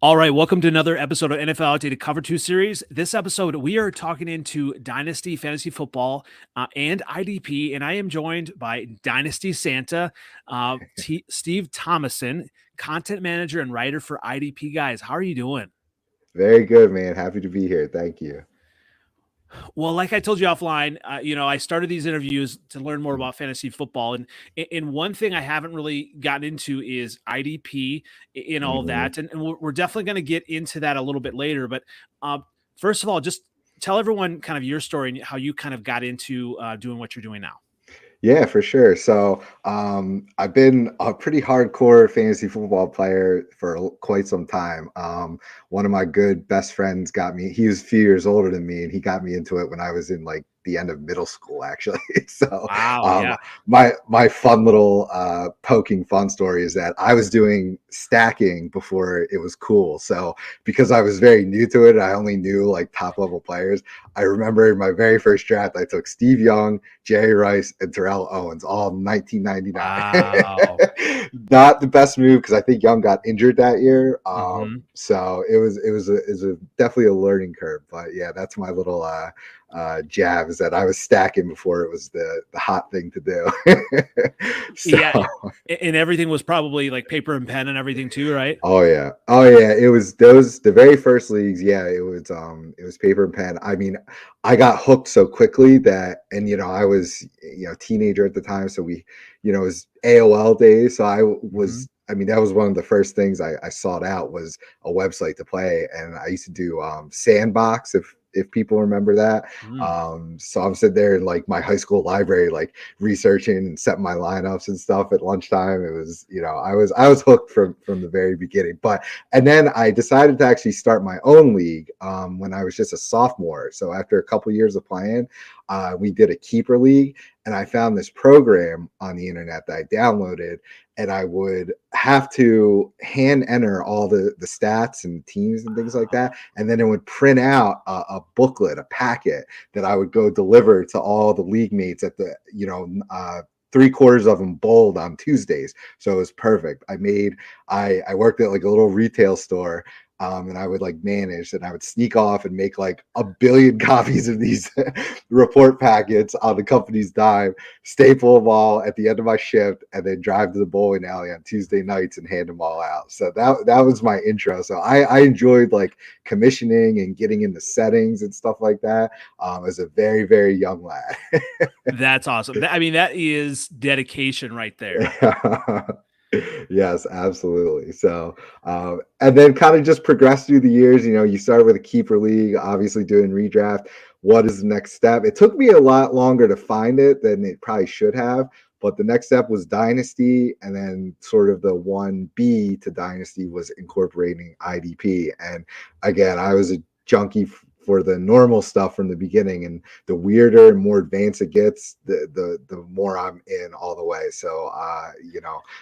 All right, welcome to another episode of NFL Outdated Cover 2 series. This episode, we are talking into Dynasty Fantasy Football and IDP, and I am joined by Dynasty Santa, Steve Tomasin, content manager and writer for IDP Guys. How are you doing? Very good, man. Happy to be here. Thank you. Well, like I told you offline, I started these interviews to learn more about fantasy football, and one thing I haven't really gotten into is IDP in all of Mm-hmm. that, and we're definitely going to get into that a little bit later. But first of all, just tell everyone kind of your story and how you kind of got into doing what you're doing now. Yeah, for sure. So, I've been a pretty hardcore fantasy football player for quite some time. One of my good best friends got me. He was a few years older than me, and he got me into it when I was in like the end of middle school, actually. So, Wow, um, yeah. my fun little poking fun story is that I was doing stacking before it was cool. So, because I was very new to it, I only knew like top level players. I remember my very first draft, I took Steve Young, Jerry Rice, and Terrell Owens, all 1999. Wow. Not the best move because I think Young got injured that year. Hmm. So it was definitely a learning curve. But yeah, that's my little jab is that I was stacking before it was the hot thing to do. So Yeah, and everything was probably like paper and pen and everything too, right? oh yeah, it was those the very first leagues. Yeah, it was paper and pen. I mean, I got hooked so quickly that, and I was teenager at the time, so it was AOL days. So Hmm. I mean, that was one of the first things I sought out was a website to play, and I used to do Sandbox if people remember that. Mm. So I'm sitting there in like my high school library, like researching and setting my lineups and stuff at lunchtime. It was, I was hooked from the very beginning. And then I decided to actually start my own league when I was just a sophomore. So after a couple years of playing, we did a keeper league, and I found this program on the internet that I downloaded, and I would have to hand enter all the stats and teams and things like that, and then it would print out a booklet, a packet that I would go deliver to all the league mates at the three-quarters of them bold on Tuesdays. So it was perfect. I worked at like a little retail store, and I would like manage, and I would sneak off and make like a billion copies of these report packets on the company's dime, staple them all at the end of my shift, and then drive to the bowling alley on Tuesday nights and hand them all out. So that was my intro. So I enjoyed like commissioning and getting into settings and stuff like that as a very, very young lad. That's awesome. I mean, that is dedication right there. Yes, absolutely. So, and then kind of just progress through the years. You started with a keeper league, obviously doing redraft. What is the next step? It took me a lot longer to find it than it probably should have. But the next step was Dynasty, and then sort of the 1B to Dynasty was incorporating IDP. And again, I was a junkie for the normal stuff from the beginning, and the weirder and more advanced it gets, the more I'm in all the way. So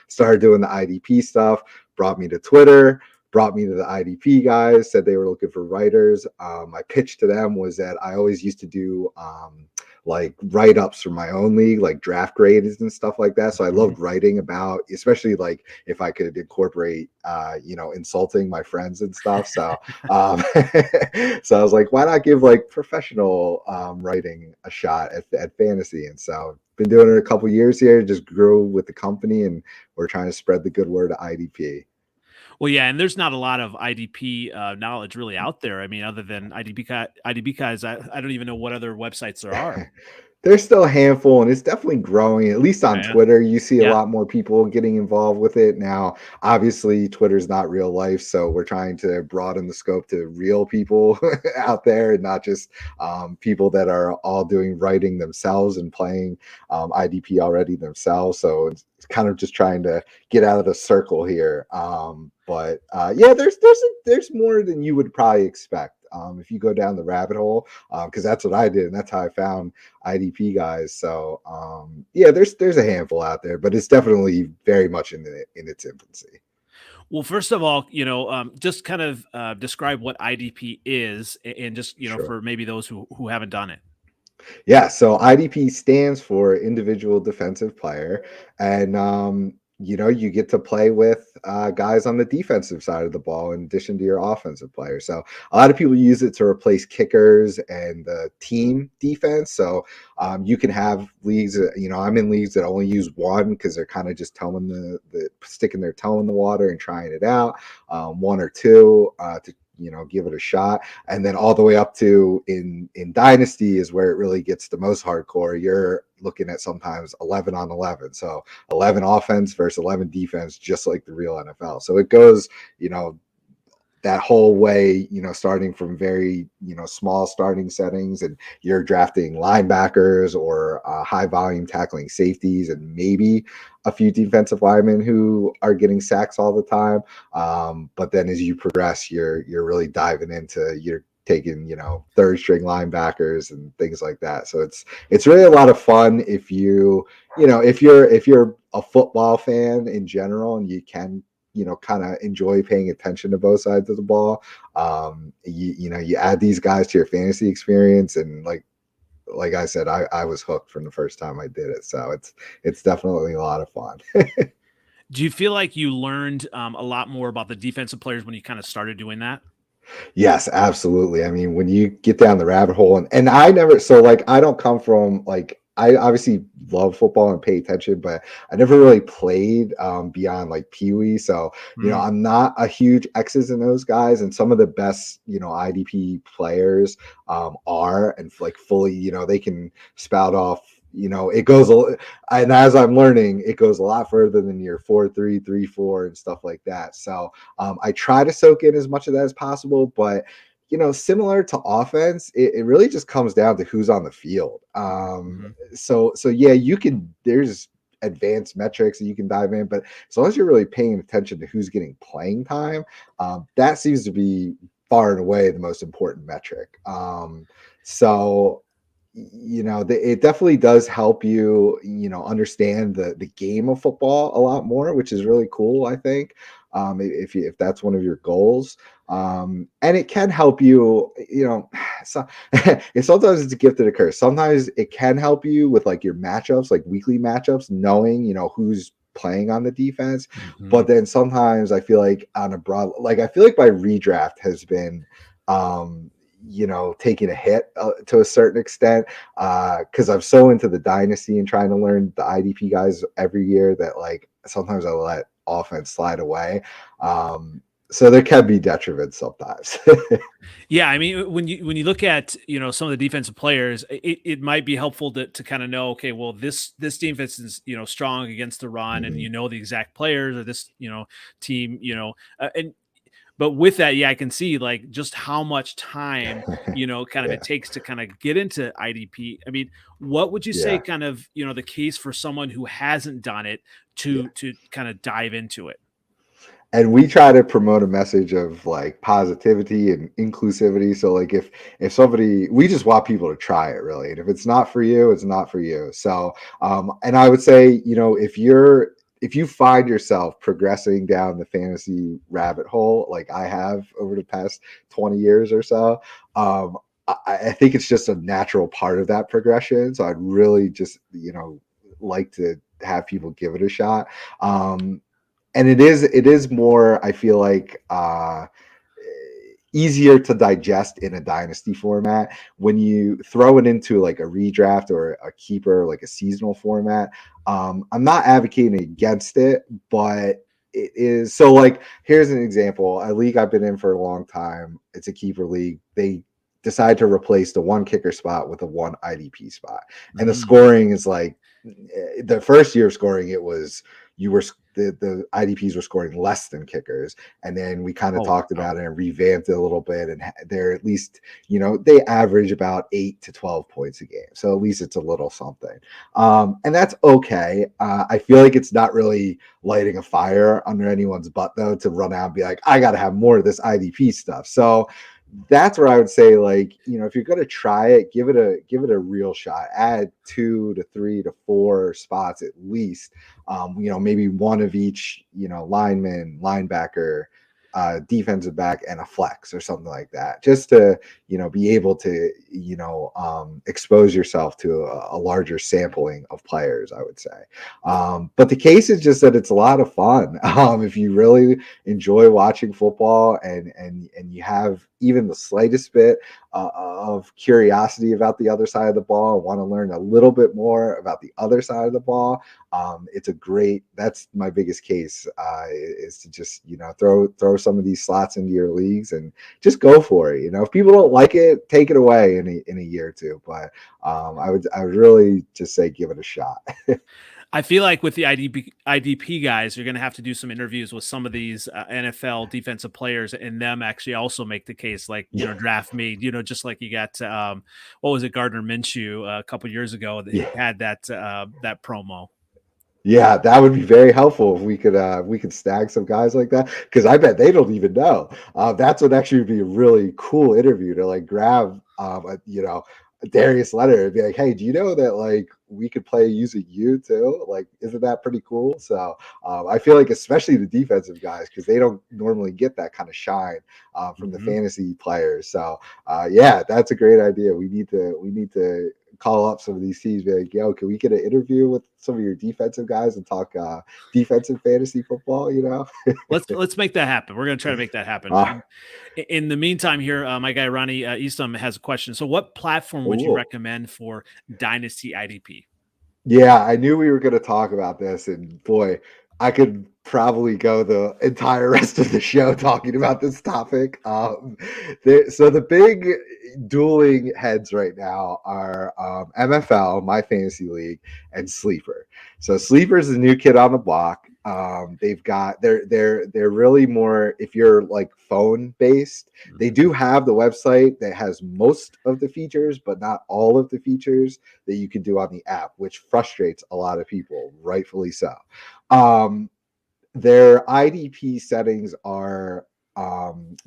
started doing the IDP stuff, brought me to Twitter, brought me to the IDP guys, said they were looking for writers. My pitch to them was that I always used to do like write-ups for my own league, like draft grades and stuff like that. So I Mhm. loved writing about, especially like if I could incorporate insulting my friends and stuff. So so I was like, why not give like professional writing a shot at fantasy? And so been doing it a couple years here, just grew with the company, and we're trying to spread the good word to IDP. Well, yeah, and there's not a lot of IDP knowledge really out there. I mean, other than IDP guys, I don't even know what other websites there are. There's still a handful, and it's definitely growing. At least on Yeah, Twitter, you see a yeah, lot more people getting involved with it now. Obviously, Twitter's not real life, so we're trying to broaden the scope to real people out there, and not just people that are all doing writing themselves and playing IDP already themselves. So it's kind of just trying to get out of the circle here. But yeah, there's more than you would probably expect if you go down the rabbit hole, because that's what I did, and that's how I found IDP guys. So yeah, there's a handful out there, but it's definitely very much in its infancy. Well, first of all, just kind of describe what IDP is, and just Sure. for maybe those who haven't done it. Yeah, so IDP stands for individual defensive player, and you get to play with guys on the defensive side of the ball in addition to your offensive players. So a lot of people use it to replace kickers and the team defense. So you can have leagues, I'm in leagues that only use one because they're kind of just towing the sticking their toe in the water and trying it out. One or two to give it a shot, and then all the way up to in Dynasty is where it really gets the most hardcore. You're looking at sometimes 11 on 11, so 11 offense versus 11 defense, just like the real NFL. So it goes, that whole way, starting from very, small starting settings, and you're drafting linebackers or high volume tackling safeties and maybe a few defensive linemen who are getting sacks all the time. But then as you progress, you're really diving into, you're taking, third string linebackers and things like that. So it's really a lot of fun if if you're a football fan in general and you can kind of enjoy paying attention to both sides of the ball. You add these guys to your fantasy experience, and like I said, I was hooked from the first time I did it. So it's definitely a lot of fun. Do you feel like you learned a lot more about the defensive players when you kind of started doing that? Yes, absolutely. I mean, when you get down the rabbit hole, and I never, so like, I don't come from like, I obviously love football and pay attention, but I never really played beyond like Pee Wee. So, Mm. I'm not a huge X's and O's guys, and some of the best, IDP players are, and like fully, they can spout off. It goes, and as I'm learning, it goes a lot further than your 4-3, 3-4, and stuff like that. So, I try to soak in as much of that as possible, but similar to offense, it really just comes down to who's on the field. Mm-hmm. So yeah, there's advanced metrics that you can dive in, but as long as you're really paying attention to who's getting playing time, that seems to be far and away the most important metric. So it definitely does help you, understand the game of football a lot more, which is really cool, I think. If that's one of your goals, and it can help you, so sometimes it's a gift and a curse. Sometimes it can help you with like your matchups, like weekly matchups, knowing who's playing on the defense. Mm-hmm. But then sometimes I feel like on a broad, like I feel like my redraft has been taking a hit to a certain extent, because I'm so into the dynasty and trying to learn the IDP guys every year that like sometimes I let offense slide away. So there can be detriment sometimes. Yeah, I mean, when you look at some of the defensive players, it might be helpful to kind of know, okay, well this defense is strong against the run, and Mhm. the exact players, or this team, and but with that, yeah, I can see like just how much time kind of Yeah, it takes to kind of get into IDP. I mean, what would you say yeah, kind of the case for someone who hasn't done it yeah. to kind of dive into it? And we try to promote a message of like positivity and inclusivity. So like if somebody, we just want people to try it really, and if it's not for you, it's not for you. So and I would say, if you find yourself progressing down the fantasy rabbit hole like I have over the past 20 years or so, I think it's just a natural part of that progression. So I'd really just like to have people give it a shot. And it is more, I feel like, easier to digest in a dynasty format. When you throw it into like a redraft or a keeper, like a seasonal format, I'm not advocating against it, but it is. So like, here's an example: a league I've been in for a long time, it's a keeper league. They decide to replace the one kicker spot with a one IDP spot, and the Mm. scoring is like, the first year of scoring, it was, you were the IDPs were scoring less than kickers, and then we kind of Oh, talked wow. about it and revamped it a little bit, and they're at least, they average about 8 to 12 points a game, so at least it's a little something, and that's okay. I feel like it's not really lighting a fire under anyone's butt though to run out and be like, I got to have more of this IDP stuff. So that's where I would say, like, if you're gonna try it, give it a real shot. Add 2 to 3 to 4 spots at least. Maybe one of each, lineman, linebacker, defensive back and a flex or something like that, just to, be able to, expose yourself to a larger sampling of players, I would say. But the case is just that it's a lot of fun. If you really enjoy watching football and you have even the slightest bit of curiosity about the other side of the ball, want to learn a little bit more about the other side of the ball, that's my biggest case, is to just, throw some of these slots into your leagues and just go for it. If people don't like it, take it away in a year or two. But I would really just say give it a shot. I feel like with the IDP guys, you're going to have to do some interviews with some of these NFL defensive players, and them actually also make the case, like, draft me, just like you got, what was it, Gardner Minshew a couple years ago that he had that promo. Yeah, that would be very helpful if we could snag some guys like that, because I bet they don't even know. That's what actually would be a really cool interview, to like grab Darius Leonard and be like, hey, do you know that like we could play using you too? Like, isn't that pretty cool? So I feel like especially the defensive guys, because they don't normally get that kind of shine from the fantasy players. So yeah, that's a great idea. We need to call up some of these teams, be like, yo, can we get an interview with some of your defensive guys and talk defensive fantasy football? Let's make that happen. We're going to try to make that happen. In the meantime here, my guy Ronnie Eastham has a question. So what platform would you recommend for Dynasty IDP? Yeah, I knew we were going to talk about this, and boy, I could probably go the entire rest of the show talking about this topic. So the big dueling heads right now are MFL, my fantasy league, and Sleeper. So Sleeper is the new kid on the block. They're really more, if you're like phone based, they do have the website that has most of the features, but not all of the features that you can do on the app, which frustrates a lot of people, rightfully so. Their IDP settings are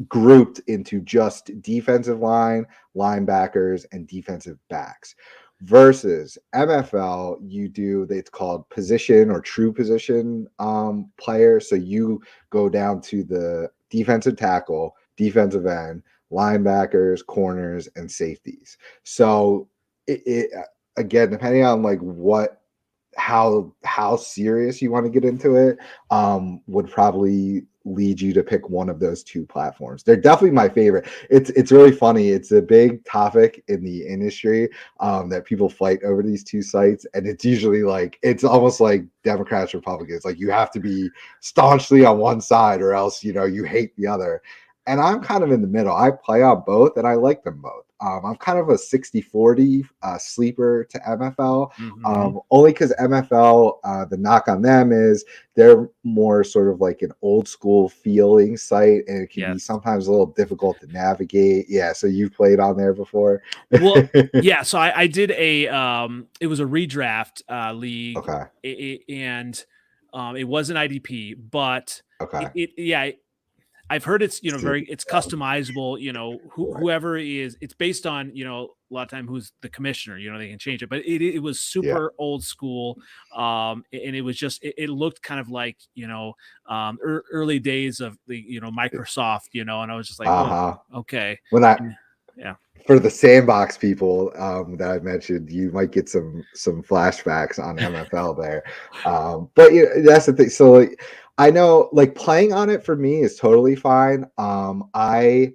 grouped into just defensive line, linebackers, and defensive backs. Versus MFL, it's called position or true position player. So you go down to the defensive tackle, defensive end, linebackers, corners, and safeties. So it again, depending on like how serious you want to get into it, would probably lead you to pick one of those two platforms. They're definitely my favorite. It's really funny. It's a big topic in the industry that people fight over these two sites, and it's usually like, it's almost like Democrats, Republicans. Like, you have to be staunchly on one side or else you hate the other. And I'm kind of in the middle. I play on both, and I like them both. I'm kind of a 60-40 sleeper to MFL, only because MFL, the knock on them is they're more sort of like an old school feeling site, and it can be sometimes a little difficult to navigate. Yeah, so you've played on there before? Well, yeah. So I did it was a redraft league, and it was an IDP, but I've heard it's it's customizable. Whoever is, it's based on a lot of time who's the commissioner. They can change it, but it was super old school, and it was just it looked kind of like early days of the Microsoft. And I was just like, oh, okay. For the sandbox people that I mentioned, you might get some flashbacks on MFL there, but that's the thing. So like, I know, like, playing on it for me is totally fine. I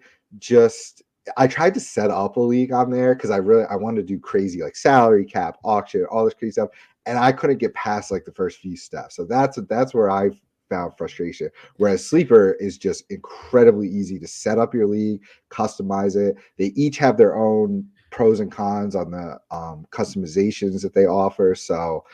tried to set up a league on there because I wanted to do crazy, like, salary cap, auction, all this crazy stuff, and I couldn't get past like the first few steps. So that's where I found frustration. Whereas Sleeper is just incredibly easy to set up your league, customize it. They each have their own pros and cons on the customizations that they offer. So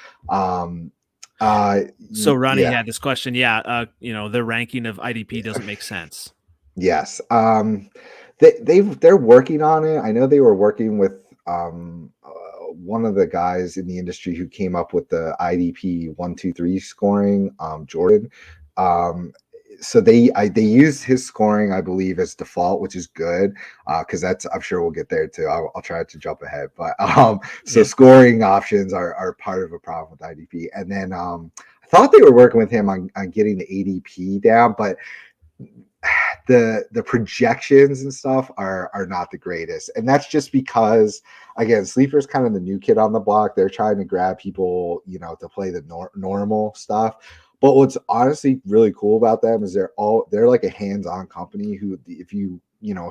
so Ronnie had this question. The ranking of IDP doesn't make sense. Yes. They're working on it. I know they were working with one of the guys in the industry who came up with the IDP 1-2-3 scoring, Jordan. So they use his scoring, I believe, as default, which is good, because I'm sure we'll get there too. I'll try to jump ahead, but scoring options are part of a problem with IDP. And then I thought they were working with him on getting the ADP down, but the projections and stuff are not the greatest, and that's just because, again, Sleeper's kind of the new kid on the block. They're trying to grab people, to play the normal stuff. But what's honestly really cool about them is they're like a hands-on company who, if you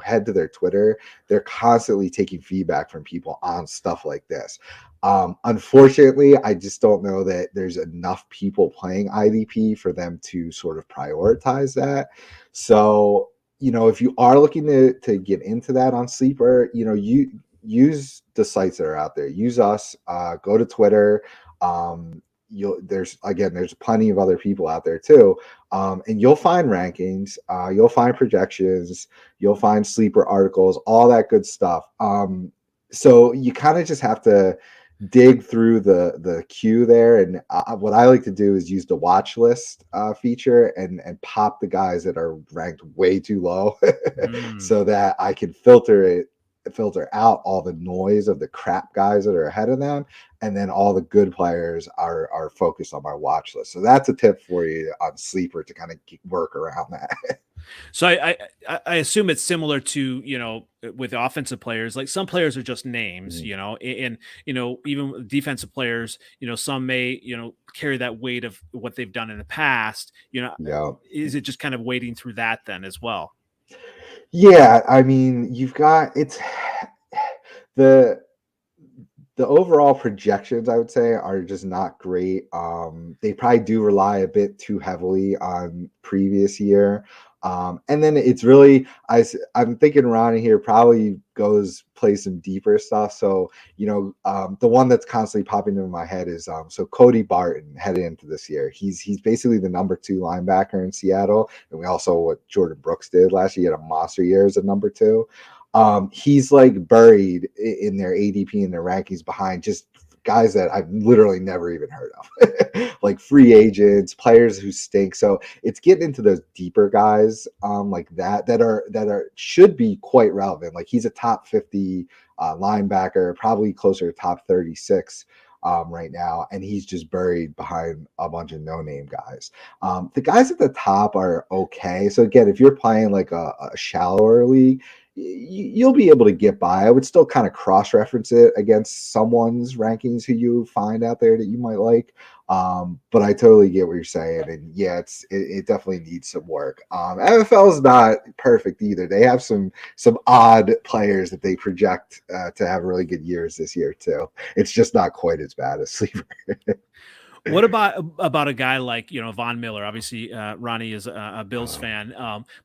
head to their Twitter, they're constantly taking feedback from people on stuff like this. Unfortunately, I just don't know that there's enough people playing IDP for them to sort of prioritize that. So, if you are looking to get into that on Sleeper, you use the sites that are out there. Use us. Go to Twitter. There's plenty of other people out there too, and you'll find rankings, you'll find projections, you'll find Sleeper articles, all that good stuff. So you kind of just have to dig through the queue there, and what I like to do is use the watch list feature and pop the guys that are ranked way too low so that I can filter out all the noise of the crap guys that are ahead of them, and then all the good players are focused on my watch list. So that's a tip for you on Sleeper to kind of work around that. So I assume it's similar to, with offensive players. Like some players are just names, and even with defensive players, some may carry that weight of what they've done in the past. Yeah. Is it just kind of wading through that then as well? Yeah, I mean, it's the overall projections, I would say, are just not great. They probably do rely a bit too heavily on previous year. And then it's really, I'm thinking Ronnie here probably goes play some deeper stuff. So, the one that's constantly popping into my head is so Cody Barton headed into this year. He's basically the number 2 linebacker in Seattle. And we also what Jordan Brooks did last year. He had a monster year as a number 2. He's like buried in their ADP and their rankings behind just guys that I've literally never even heard of, like free agents, players who stink. So it's getting into those deeper guys, like that should be quite relevant. Like he's a top 50 linebacker, probably closer to top 36 right now, and he's just buried behind a bunch of no-name guys. The guys at the top are okay. So again, if you're playing like a shallower league, you'll be able to get by. I would still kind of cross-reference it against someone's rankings who you find out there that you might like. But I totally get what you're saying, and yeah, it definitely needs some work. NFL is not perfect either. They have some odd players that they project to have really good years this year too. It's just not quite as bad as Sleeper. What about a guy like Von Miller? Obviously, Ronnie is a Bills fan,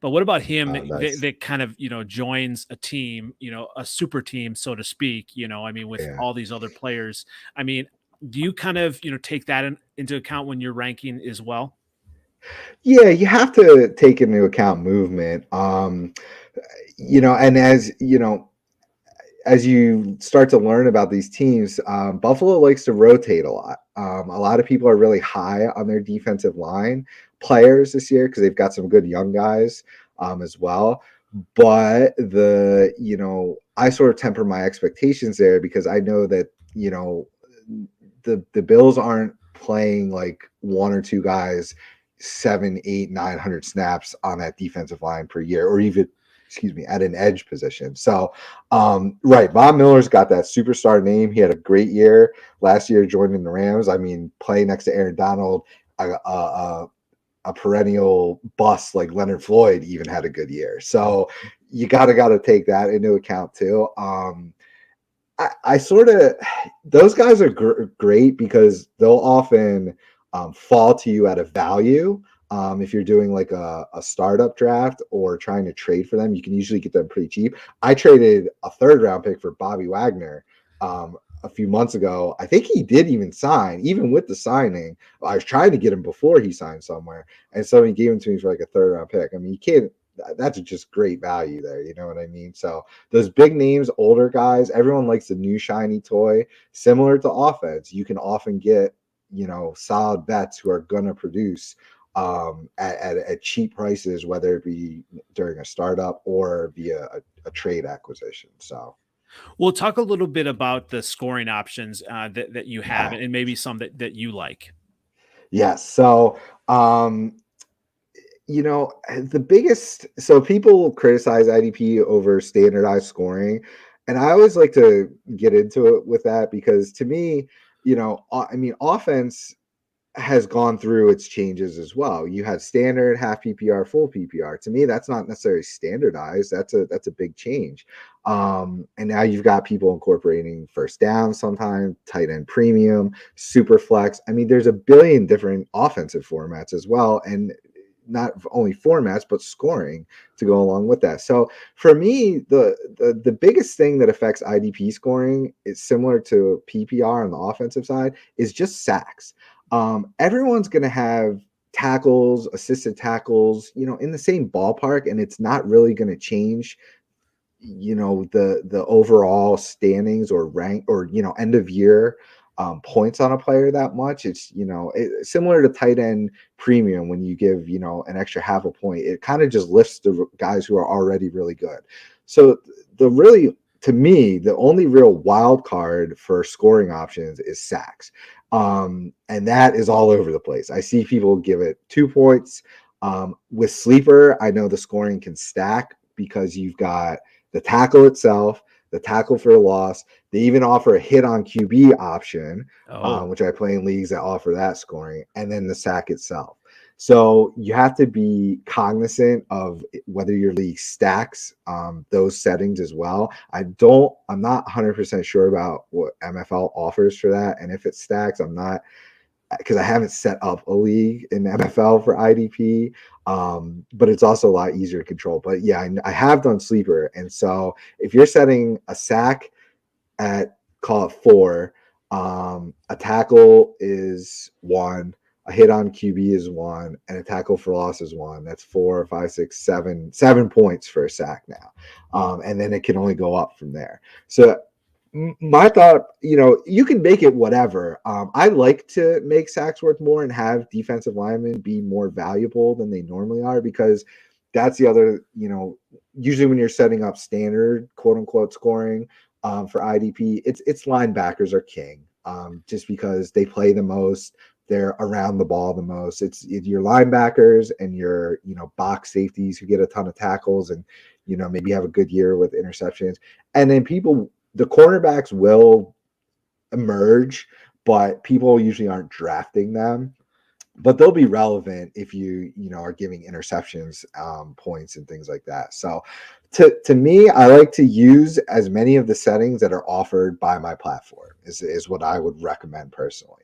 but what about him Nice. that kind of joins a team, a super team, so to speak? I mean, with Yeah. all these other players. I mean, do you kind of take that into account when you're ranking as well? Yeah, you have to take into account movement. And as you start to learn about these teams, Buffalo likes to rotate a lot. A lot of people are really high on their defensive line players this year because they've got some good young guys as well. But I sort of temper my expectations there because I know that the Bills aren't playing like one or two guys 7, 8, 900 snaps on that defensive line per year, or even at an edge position. So, right, Von Miller's got that superstar name. He had a great year last year joining the Rams. I mean, playing next to Aaron Donald, a perennial bust like Leonard Floyd even had a good year. So you gotta take that into account too. I sort of, those guys are great because they'll often fall to you at a value. If you're doing like a startup draft or trying to trade for them, you can usually get them pretty cheap. I traded a 3rd round pick for Bobby Wagner a few months ago. I think he did even sign, even with the signing. I was trying to get him before he signed somewhere, and somebody gave him to me for like a 3rd round pick. I mean, you can't. That's just great value there. You know what I mean? So those big names, older guys, everyone likes the new shiny toy. Similar to offense, you can often get solid bets who are going to produce at cheap prices, whether it be during a startup or via a trade acquisition. So We'll talk a little bit about the scoring options that you have, yeah. and maybe some that you like. Yes. So The biggest, so people criticize IDP over standardized scoring, and I always like to get into it with that because to me, offense has gone through its changes as well. You had standard, half PPR, full PPR. To me, that's not necessarily standardized. That's a big change. And now you've got people incorporating first down sometimes, tight end premium, super flex. I mean, there's a billion different offensive formats as well, and not only formats but scoring to go along with that. So for me, the biggest thing that affects IDP scoring is similar to PPR on the offensive side is just sacks. Everyone's going to have tackles, assisted tackles, in the same ballpark, and it's not really going to change, the overall standings or rank or end of year points on a player that much. It's similar to tight end premium when you give an extra half a point. It kind of just lifts the guys who are already really good. So to me, the only real wild card for scoring options is sacks. And that is all over the place. I see people give it 2 points. With sleeper, I know the scoring can stack because you've got the tackle itself, the tackle for a loss. They even offer a hit on QB option, which I play in leagues that offer that scoring, and then the sack itself. So you have to be cognizant of whether your league stacks those settings as well. I'm not 100% sure about what MFL offers for that. And if it stacks, I'm not, because I haven't set up a league in MFL for IDP, but it's also a lot easier to control. But yeah, I have done sleeper. And so if you're setting a sack at, call it 4, a tackle is 1, a hit on QB is 1, and a tackle for loss is 1. That's 4, 5, 6, 7 points for a sack now. And then it can only go up from there. So my thought, you can make it whatever. I like to make sacks worth more and have defensive linemen be more valuable than they normally are, because that's the other, usually when you're setting up standard quote unquote scoring for IDP, it's linebackers are king, just because they play the most. They're around the ball the most. It's your linebackers and your, box safeties who get a ton of tackles and, maybe have a good year with interceptions. And then the cornerbacks will emerge, but people usually aren't drafting them. But they'll be relevant if you are giving interceptions points and things like that. So to me, I like to use as many of the settings that are offered by my platform is what I would recommend personally.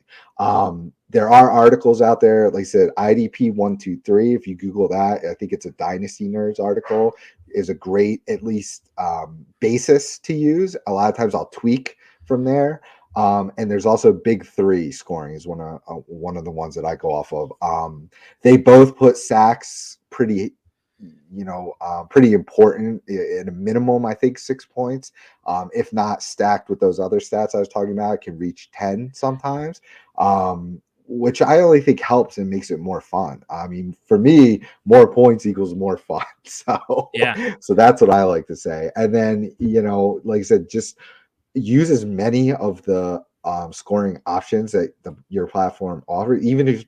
There are articles out there, like I said, IDP 123. If you Google that, I think it's a Dynasty Nerds article, is a great, at least basis to use. A lot of times I'll tweak from there. And there's also Big Three scoring is one of the ones that I go off of. They both put sacks pretty important at a minimum, I think 6 points. If not stacked with those other stats I was talking about, it can reach 10 sometimes. Which I only think helps and makes it more fun. I mean, for me, more points equals more fun. So, Yeah. So that's what I like to say. And then, like I said, just use as many of the scoring options that your platform offers. Even if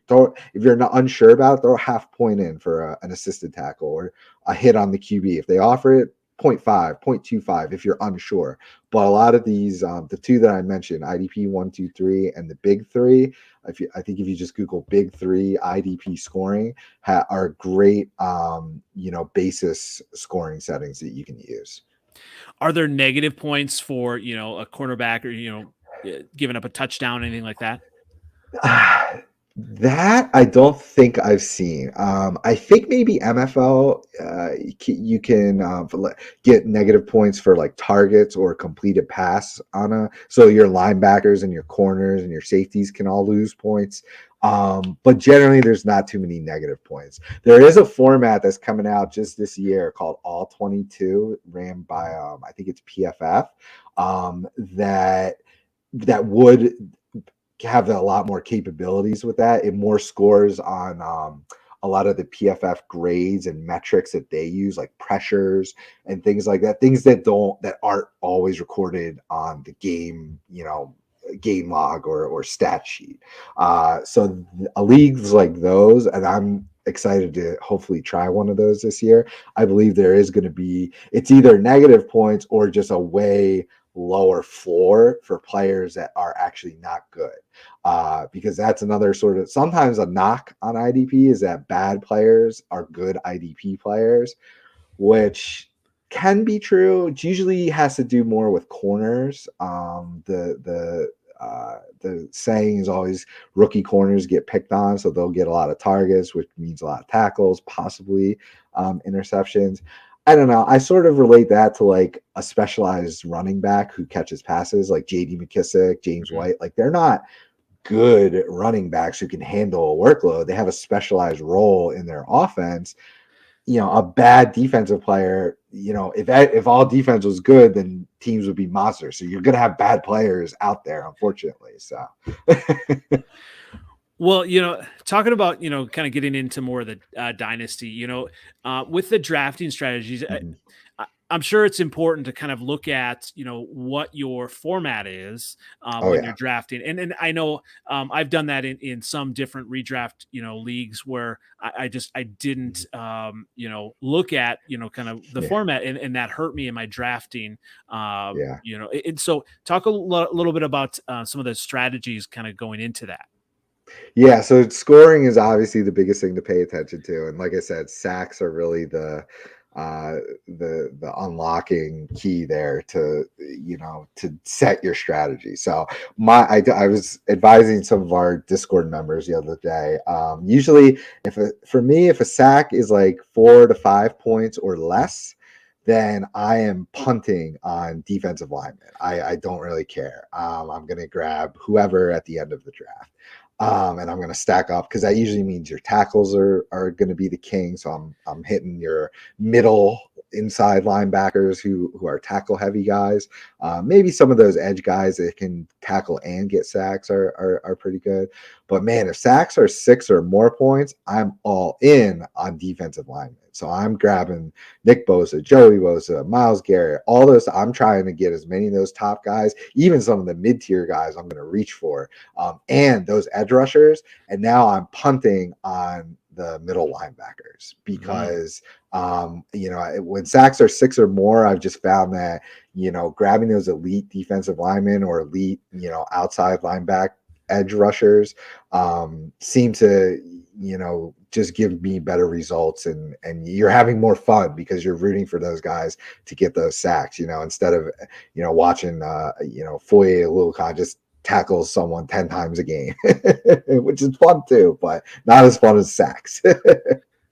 you're not unsure about it, throw a half point in for an assisted tackle or a hit on the QB. If they offer it, 0.5, 0.25 if you're unsure. But a lot of these, the two that I mentioned, IDP 123 and the Big Three, I think if you just Google Big Three IDP scoring, are great, basis scoring settings that you can use. Are there negative points for, a cornerback or, giving up a touchdown, anything like that? That I don't think I've seen. I think maybe MFL, you can get negative points for like targets or completed pass so your linebackers and your corners and your safeties can all lose points. But generally there's not too many negative points. There is a format that's coming out just this year called All 22, ran by I think it's PFF, that would have a lot more capabilities with that. It more scores on a lot of the PFF grades and metrics that they use, like pressures and things like that, things that aren't always recorded on the game, game log or stat sheet. So leagues like those, and excited to hopefully try one of those this year. I believe there is going to be, it's either negative points or just a way lower floor for players that are actually not good. Because that's another sort of, sometimes a knock on IDP is that bad players are good IDP players, which can be true. It usually has to do more with corners. The saying is always rookie corners get picked on, so they'll get a lot of targets, which means a lot of tackles, possibly interceptions. I don't know. I sort of relate that to like a specialized running back who catches passes, like J.D. McKissick, James White. Like they're not good running backs who can handle a workload. They have a specialized role in their offense. A bad defensive player, if all defense was good, then teams would be monsters. So you're going to have bad players out there, unfortunately. So, Well, talking about, kind of getting into more of the dynasty, with the drafting strategies, mhm. I'm sure it's important to kind of look at, what your format is Oh when you're yeah, drafting. And I know I've done that in some different redraft, leagues where I didn't, mhm. look at, kind of the Yeah, format, and that hurt me in my drafting. yeah. And so talk a little bit about some of the strategies kind of going into that. Yeah, so scoring is obviously the biggest thing to pay attention to, and like I said, sacks are really uh, the unlocking key there to set your strategy. So I was advising some of our Discord members the other day. Usually, for me, if a sack is like 4 to 5 points or less, then I am punting on defensive linemen. I don't really care. I'm going to grab whoever at the end of the draft. And I'm going to stack up because that usually means your tackles are going to be the king. So I'm hitting your middle inside linebackers who are tackle heavy guys. Maybe some of those edge guys that can tackle and get sacks are pretty good. But man, if sacks are 6 or more points, I'm all in on defensive linemen. So I'm grabbing Nick Bosa, Joey Bosa, Myles Garrett, all those. I'm trying to get as many of those top guys, even some of the mid tier guys. I'm going to reach for. And those edge rushers. And now I'm punting on the middle linebackers Mhm. because, when sacks are 6 or more, I've just found that, grabbing those elite defensive linemen or elite, outside linebacker edge rushers seem to, just give me better results and you're having more fun because you're rooting for those guys to get those sacks, instead of, watching, Foye Lulucon just tackles someone 10 times a game, which is fun too, but not as fun as sacks.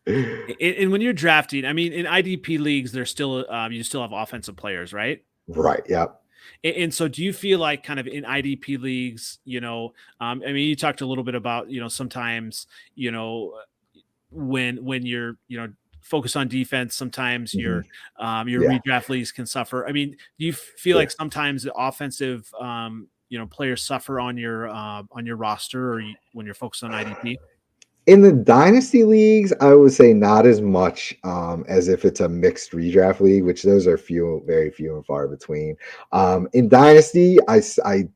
And when you're drafting, I mean, in IDP leagues, there's still you still have offensive players, right? Right. Yep. And so, do you feel like kind of in IDP leagues, I mean, you talked a little bit about, sometimes, when you're, focused on defense, sometimes Mhm. your Yeah. redraft leagues can suffer. I mean, do you feel Sure. like sometimes the offensive, players suffer on your roster, or when you're focused on IDP? In the dynasty leagues, I would say not as much as if it's a mixed redraft league, which those are very few and far between. In dynasty, I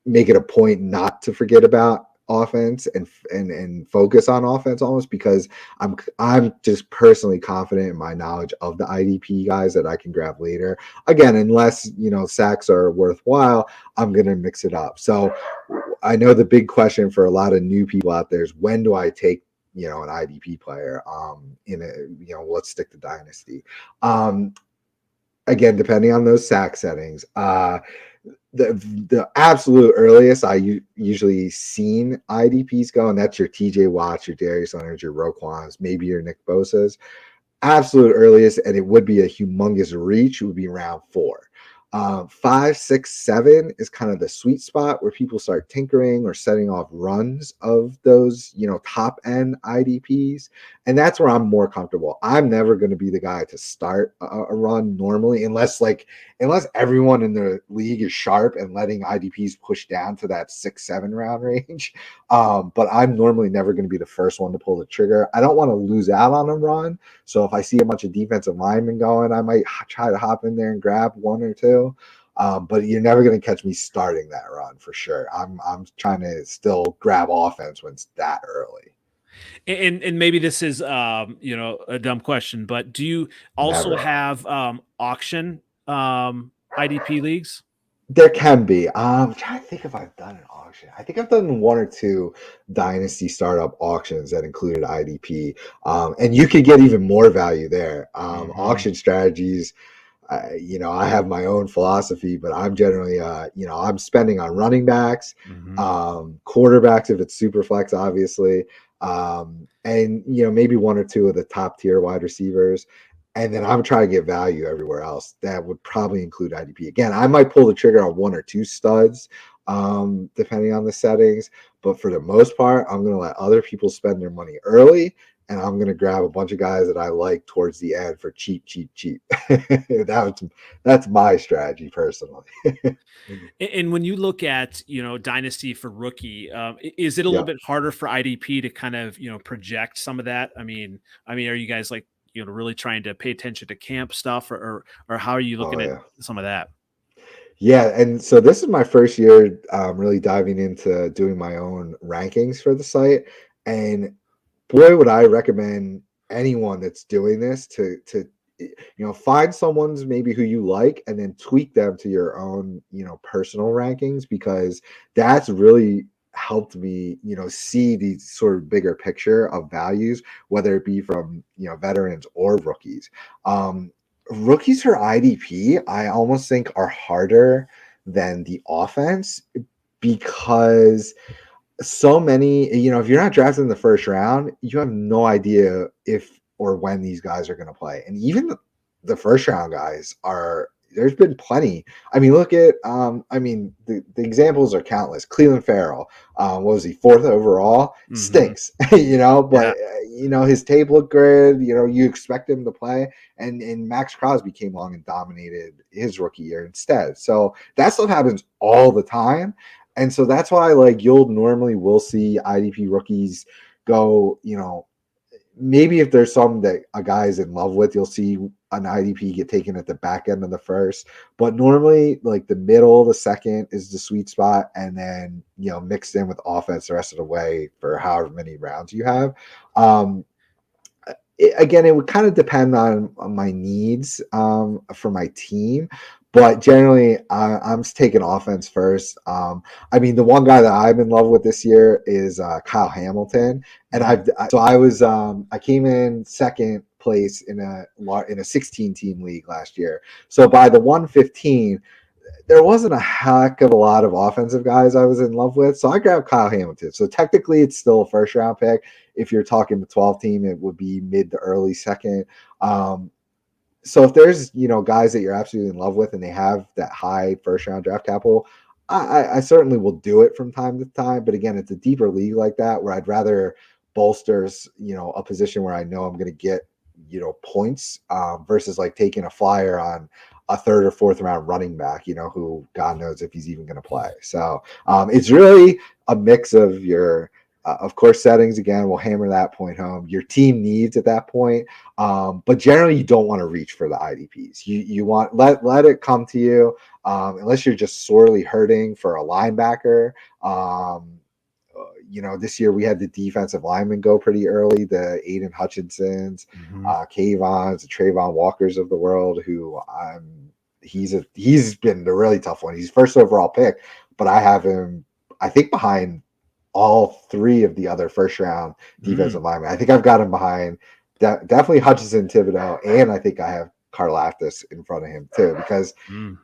make it a point not to forget about offense and focus on offense almost because I'm just personally confident in my knowledge of the IDP guys that I can grab later. Again, unless sacks are worthwhile, I'm gonna mix it up. So I know the big question for a lot of new people out there is when do I take an IDP player in a let's stick to dynasty. Um, Again, depending on those sack settings. The absolute earliest usually seen IDPs go, and that's your TJ Watts, your Darius Leonard, your Roquans, maybe your Nick Bosa's. Absolute earliest, and it would be a humongous reach, would be round 4. 5, 6, 7 is kind of the sweet spot where people start tinkering or setting off runs of those, top end IDPs. And that's where I'm more comfortable. I'm never going to be the guy to start a run normally, unless everyone in the league is sharp and letting IDPs push down to that 6, 7 round range. But I'm normally never going to be the first one to pull the trigger. I don't want to lose out on a run. So if I see a bunch of defensive linemen going, I might try to hop in there and grab one or two. But you're never going to catch me starting that run for sure. I'm trying to still grab offense when it's that early. And maybe this is a dumb question, but do you also Never. have auction IDP leagues? There can be. I'm trying to think if I've done an auction. I think I've done one or two dynasty startup auctions that included IDP, and you could get even more value there. Hmm. Auction strategies, I have my own philosophy, but I'm generally, I'm spending on running backs, Hmm. quarterbacks if it's super flex, obviously, and maybe one or two of the top tier wide receivers. And then I'm trying to get value everywhere else. That would probably include IDP. Again, I might pull the trigger on one or two studs, depending on the settings. But for the most part, I'm going to let other people spend their money early, and I'm going to grab a bunch of guys that I like towards the end for cheap, cheap, cheap. That's my strategy personally. And when you look at dynasty for rookie, is it a little Yeah. bit harder for IDP to kind of project some of that? I mean, are you guys like really trying to pay attention to camp stuff, or how are you Oh looking at yeah. some of that? Yeah, and so this is my first year really diving into doing my own rankings for the site, and boy, would I recommend anyone that's doing this to find someone's maybe who you like and then tweak them to your own personal rankings, because that's really helped me see the sort of bigger picture of values, whether it be from veterans or rookies. Rookies for IDP I almost think are harder than the offense, because so many, if you're not drafted in the first round, you have no idea if or when these guys are going to play. And even the first round guys there's been plenty. I mean, look at, the examples are countless. Cleveland Farrell, what was he, fourth overall? Hmm. Stinks, but, Yeah. his tape looked good. You expect him to play. And Max Crosby came along and dominated his rookie year instead. So that stuff happens all the time. And so that's why, like, you'll normally will see IDP rookies go, maybe if there's some that a guy's in love with, you'll see an IDP get taken at the back end of the first. But normally, like, the middle, the second is the sweet spot, and then mixed in with offense the rest of the way for however many rounds you have. Um, Again, it would kind of depend on my needs for my team, but generally I'm taking offense first. I mean, the one guy that I'm in love with this year is Kyle Hamilton, and Mhm. I came in second place in a 16 team league last year. So by the 115, there wasn't a heck of a lot of offensive guys I was in love with. So I grabbed Kyle Hamilton. So technically it's still a first round pick. If you're talking the 12 team, it would be mid to early second. Um, so if there's, guys that you're absolutely in love with and they have that high first round draft capital, I certainly will do it from time to time. But again, it's a deeper league like that where I'd rather bolster, a position where I know I'm going to get, points, versus like taking a flyer on a third or fourth round running back, who God knows if he's even going to play. So it's really a mix of your, of course, settings. Again, we'll hammer that point home. Your team needs at that point, but generally, you don't want to reach for the IDPs. You want let it come to you, unless you're just sorely hurting for a linebacker. This year we had the defensive linemen go pretty early, the Aiden Hutchinsons, Mhm. Kayvons, the Trayvon Walkers of the world, who he's been a really tough one. He's first overall pick, but I have him, I think, behind all three of the other first round Mm. defensive linemen. I think I've got him behind definitely Hutchinson, Thibodeau, and I think I have Karlaftis in front of him too, because Mm.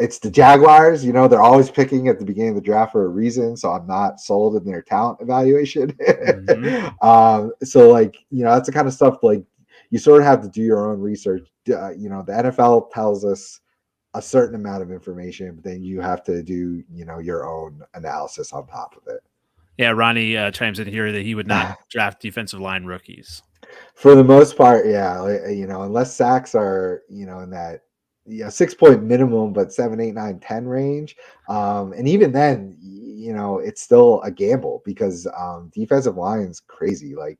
it's the Jaguars, they're always picking at the beginning of the draft for a reason. So I'm not sold in their talent evaluation. Mhm. So, like, that's the kind of stuff, like, you sort of have to do your own research. The NFL tells us a certain amount of information, but then you have to do, your own analysis on top of it. Yeah, Ronnie chimes in here that he would not draft defensive line rookies. For the most part, yeah, like, unless sacks are, in that 6 point minimum, but 7, 8, 9, 10 range. And even then, it's still a gamble, because defensive line is crazy. Like,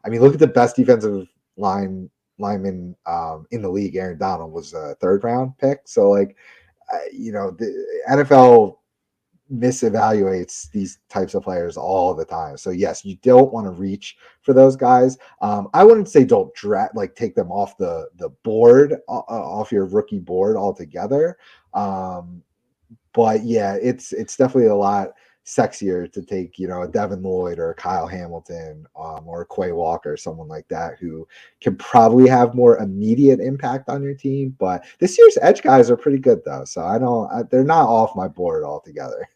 I mean, look at the best defensive lineman in the league. Aaron Donald was a third round pick. So, like, the NFL misevaluates these types of players all the time. So yes, you don't want to reach for those guys. I wouldn't say don't take them off the board, off your rookie board altogether. But yeah, it's definitely a lot sexier to take, a Devin Lloyd or a Kyle Hamilton, or a Quay Walker, someone like that, who can probably have more immediate impact on your team. But this year's edge guys are pretty good though, so they're not off my board altogether.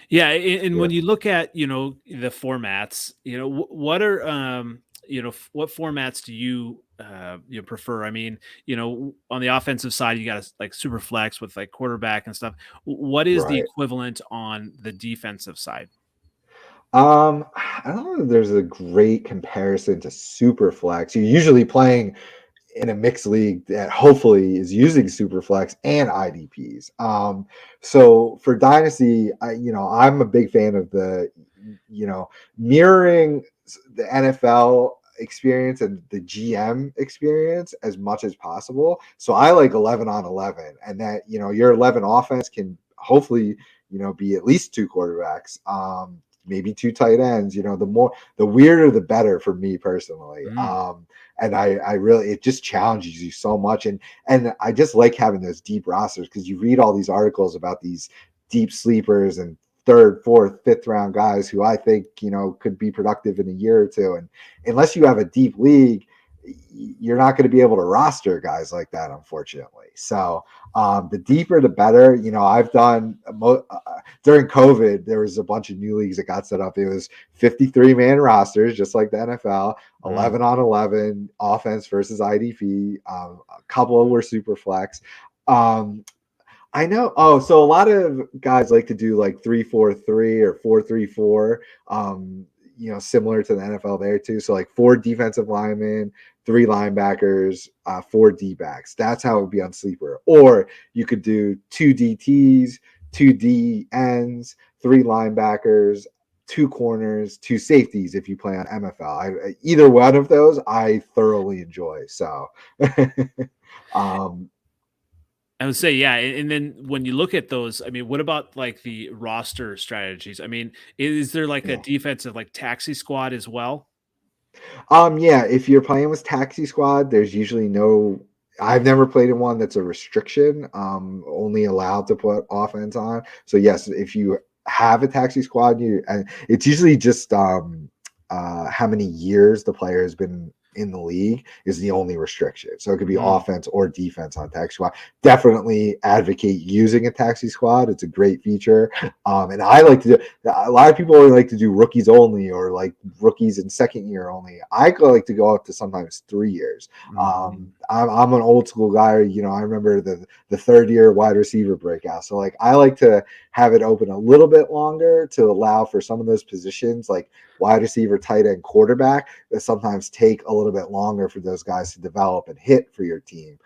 Yeah, and Yeah. when you look at the formats, what are what formats do you prefer? I mean, on the offensive side, you got like super flex with like quarterback and stuff. What is the Right. equivalent on the defensive side? I don't know if there's a great comparison to super flex. You're usually playing in a mixed league that hopefully is using Superflex and IDPs. So for Dynasty, I'm a big fan of the, mirroring the NFL experience and the GM experience as much as possible. So I like 11 on 11, and that, your 11 offense can hopefully, be at least two quarterbacks. Maybe two tight ends, the weirder the better for me personally. And I really, it just challenges you so much. And I just like having those deep rosters, because you read all these articles about these deep sleepers and third, fourth, fifth round guys who I think, could be productive in a year or two. And unless you have a deep league, you're not going to be able to roster guys like that, unfortunately. So the deeper, the better. I've done during COVID, there was a bunch of new leagues that got set up. It was 53-man rosters, just like the NFL, 11 on 11, offense versus IDP. A couple were super flex. I know. Oh, so a lot of guys like to do like 3-4-3 or 4-3-4. Similar to the NFL there too. So like 4 defensive linemen, 3 linebackers, 4 D-backs. That's how it would be on Sleeper. Or you could do 2 DTs, 2 DNs, 3 linebackers, 2 corners, 2 safeties if you play on MFL. Either one of those I thoroughly enjoy. So I would say, yeah. And then when you look at those, I mean, what about like the roster strategies? I mean, is there like a yeah. defensive like taxi squad as well? Yeah, if you're playing with Taxi Squad, there's usually no. I've never played in one that's a restriction, only allowed to put offense on. So yes, if you have a Taxi Squad, and it's usually just how many years the player has been in the league is the only restriction. So it could be offense or defense on Taxi Squad. Definitely advocate using a Taxi Squad. It's a great feature. And I like to do, a lot of people only like to do rookies only, or like rookies in second year only. I like to go up to sometimes 3 years. I'm an old school guy. I remember the third year wide receiver breakout. So like I like to have it open a little bit longer to allow for some of those positions like wide receiver, tight end, quarterback that sometimes take a little bit longer for those guys to develop and hit for your team,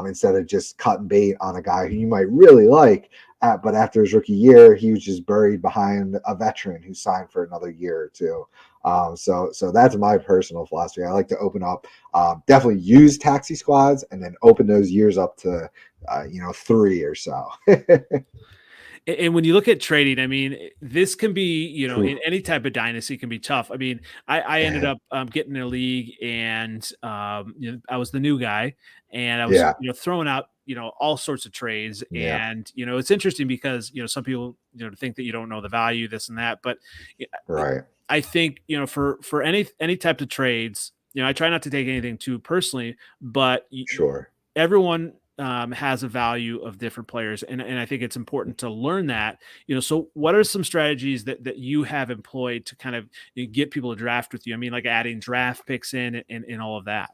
instead of just cutting bait on a guy who you might really like, but after his rookie year, he was just buried behind a veteran who signed for another year or two. So that's my personal philosophy. I like to open up, definitely use taxi squads, and then open those years up to 3 or so. And when you look at trading, I mean, this can be, Oof. in any type of dynasty can be tough. I mean, I ended up getting in a league, and I was the new guy, and I was, Yeah. throwing out, all sorts of trades. Yeah. And, it's interesting because, some people, think that you don't know the value, this and that. But Right. I think, for any type of trades, I try not to take anything too personally, but Sure. everyone has a value of different players. And I think it's important to learn that, so what are some strategies that you have employed to kind of get people to draft with you? I mean, like adding draft picks in and all of that.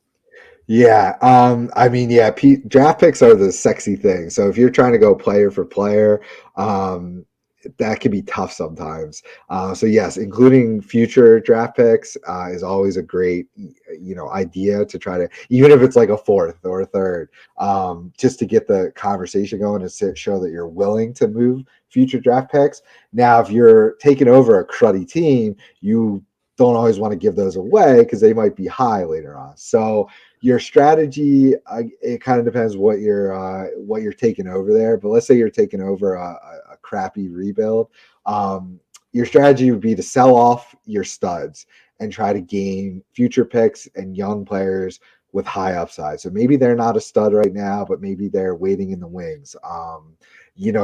Yeah, I mean, yeah, draft picks are the sexy thing. So if you're trying to go player for player, that can be tough sometimes. So yes, including future draft picks is always a great, idea to try to, even if it's like a fourth or a third, just to get the conversation going and show that you're willing to move future draft picks. Now, if you're taking over a cruddy team, you don't always want to give those away because they might be high later on. So your strategy, it kind of depends what you're taking over there. But let's say you're taking over a crappy rebuild. Your strategy would be to sell off your studs and try to gain future picks and young players with high upside. So maybe they're not a stud right now, but maybe they're waiting in the wings.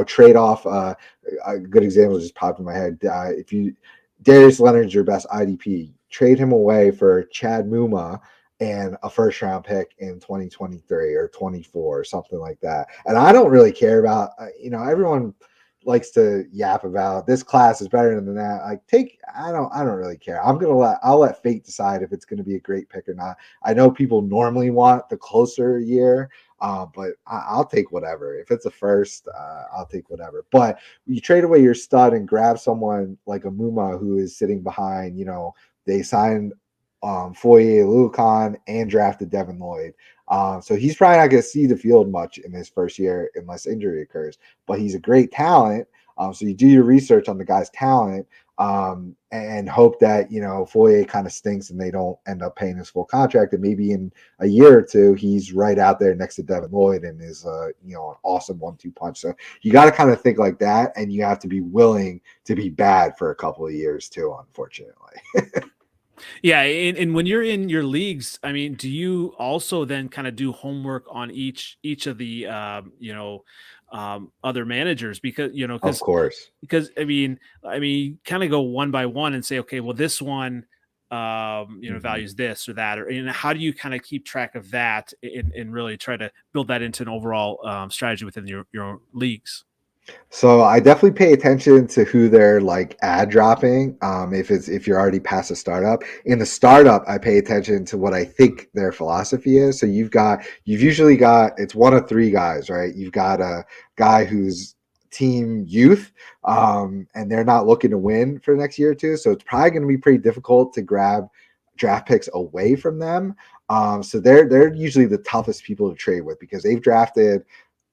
Trade off. A good example just popped in my head. If you Darius Leonard's your best IDP, trade him away for Chad Muma and a first round pick in 2023 or 24 or something like that. And I don't really care about, everyone likes to yap about this class is better than that. I don't really care. I'll let fate decide if it's going to be a great pick or not. I know people normally want the closer year, but I'll take whatever. If it's a first, I'll take whatever. But you trade away your stud and grab someone like a Muma who is sitting behind, they signed Foye Lucan and drafted Devin Lloyd. So he's probably not going to see the field much in his first year unless injury occurs, but he's a great talent. So you do your research on the guy's talent and hope that, Foye kind of stinks and they don't end up paying his full contract. And maybe in a year or two, he's right out there next to Devin Lloyd and is, an awesome 1-2 punch. So you got to kind of think like that. And you have to be willing to be bad for a couple of years too, unfortunately. Yeah, and when you're in your leagues, I mean, do you also then kind of do homework on each of the other managers because Of course. I mean kind of go one by one and say, okay, well this one values this or that, and how do you kind of keep track of that and really try to build that into an overall strategy within your leagues? So I definitely pay attention to who they're like ad dropping. If you're already past a startup. In the startup, I pay attention to what I think their philosophy is. So you've usually got it's one of three guys, right? You've got a guy who's team youth, and they're not looking to win for the next year or two. So it's probably going to be pretty difficult to grab draft picks away from them. So they're usually the toughest people to trade with because they've drafted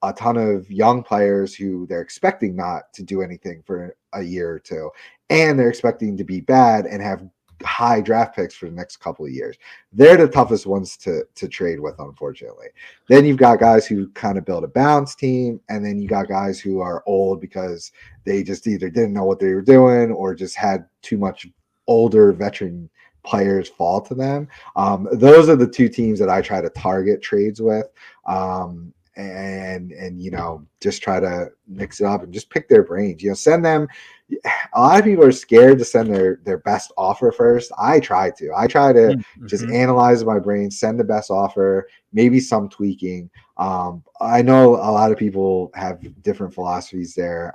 a ton of young players who they're expecting not to do anything for a year or two, and they're expecting to be bad and have high draft picks for the next couple of years. They're the toughest ones to trade with, unfortunately. Then you've got guys who kind of build a bounce team, and then you got guys who are old because they just either didn't know what they were doing or just had too much older veteran players fall to them. Those are the two teams that I try to target trades with. And just try to mix it up and just pick their brains. Send them. A lot of people are scared to send their best offer first. I try to just analyze my brain, send the best offer, maybe some tweaking. I know a lot of people have different philosophies there.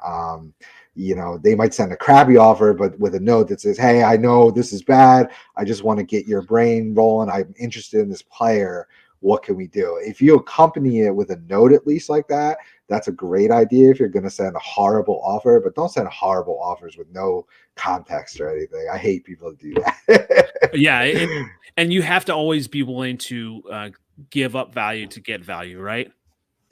They might send a crappy offer, but with a note that says, hey, I know this is bad. I just want to get your brain rolling. I'm interested in this player. What can we do? If you accompany it with a note, at least like that, that's a great idea if you're going to send a horrible offer, but don't send horrible offers with no context or anything. I hate people to do that. Yeah. And you have to always be willing to give up value to get value, right?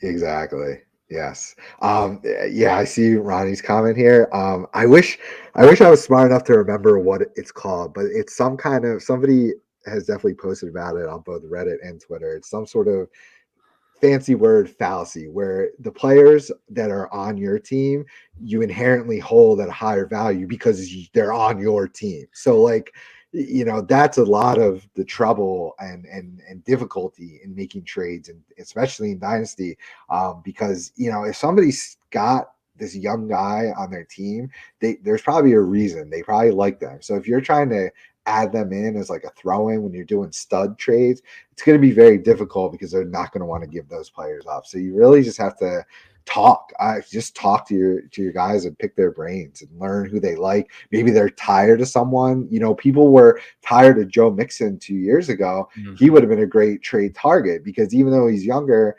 Exactly. Yes. I see Ronnie's comment here. I wish I was smart enough to remember what it's called, but it's some kind of somebody has definitely posted about it on both Reddit and Twitter. It's some sort of fancy word fallacy where the players that are on your team, you inherently hold at a higher value because they're on your team. So that's a lot of the trouble and difficulty in making trades, and especially in Dynasty, because if somebody's got this young guy on their team, there's probably a reason. They probably like them. So if you're trying to add them in as like a throw-in when you're doing stud trades, it's going to be very difficult because they're not going to want to give those players up. So you really just have to talk. Just talk to your guys and pick their brains and learn who they like. Maybe they're tired of someone. People were tired of Joe Mixon 2 years ago. He would have been a great trade target because even though he's younger,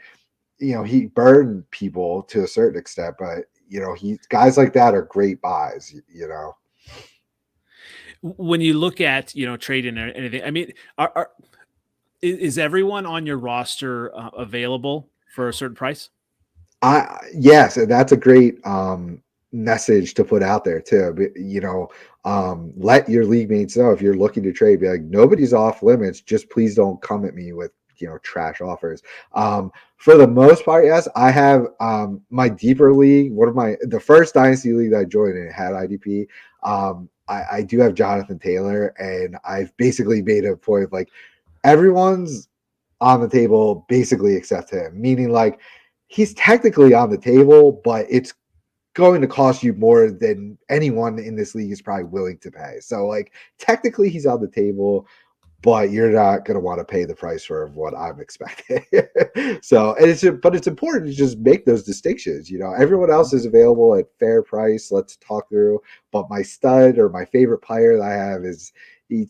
he burned people to a certain extent, but guys like that are great buys. When you look at trading or anything, I mean, is everyone on your roster available for a certain price? Yes, and that's a great message to put out there too. But, let your league mates know if you're looking to trade. Be like, nobody's off limits. Just please don't come at me with trash offers. For the most part, yes, I have my deeper league. The first dynasty league that I joined and it had IDP. I do have Jonathan Taylor, and I've basically made a point of like everyone's on the table basically except him, meaning like he's technically on the table, but it's going to cost you more than anyone in this league is probably willing to pay. So like technically he's on the table, but you're not going to want to pay the price for what I'm expecting. So, but it's important to just make those distinctions. Everyone else is available at fair price. Let's talk through. But my stud or my favorite player that I have he's